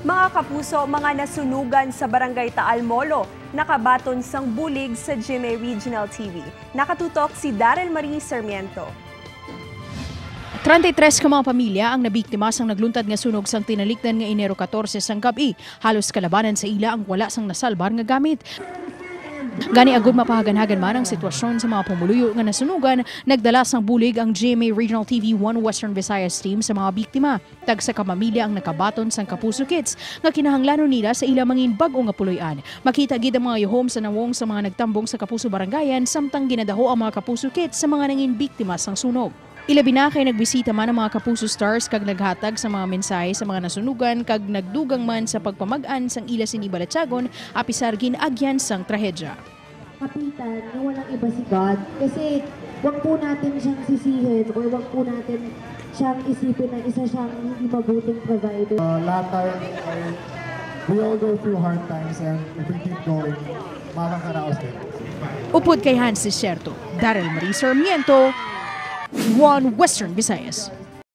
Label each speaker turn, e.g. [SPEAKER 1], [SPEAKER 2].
[SPEAKER 1] Mga kapuso, mga nasunugan sa Barangay Taal Molo, nakabaton sang bulig sa GMA Regional TV. Nakatutok si Daryl Marie Sarmiento.
[SPEAKER 2] 33 ka mga pamilya ang nabiktima sang nagluntad nga sunog sang tinalikdan nga Enero 14 sang gabi. Halos kalabanan sa ila ang wala sang nasalbar nga gamit. Gani agud mapahagan-hagan man ang sitwasyon sa mga pumuluyo nga nasunugan, nagdala sang bulig ang GMA Regional TV 1 Western Visayas team sa mga biktima. Tag sa kamamilya ang nakabaton sang Kapuso Kids nga kinahanglanon nila sa ila mangin bag-o nga puloy-an. Makita gid ang mga yuhom sa nawong sa mga nagtambong sa Kapuso Barangayan samtang ginadaho ang mga Kapuso Kids sa mga nangin biktima sang sunog. Ilabi na kay nagbisita man ang mga Kapuso Stars kag naghatag sa mga mensahe sa mga nasunugan kag nagdugang man sa pagpamag-an sang ila sini Balatsagon apisar ginagyan sang trahedya.
[SPEAKER 3] Kapitan na walang iba si God kasi wag po natin siyang sisihin or wag po natin siyang isipin na isa siyang hindi mabuting provider.
[SPEAKER 4] Lahat tayo we all go through hard times and if we keep going, makakaraos din.
[SPEAKER 2] Upod kay Hans Desierto, Daryl Marie Sarmiento, 1 Western Visayas.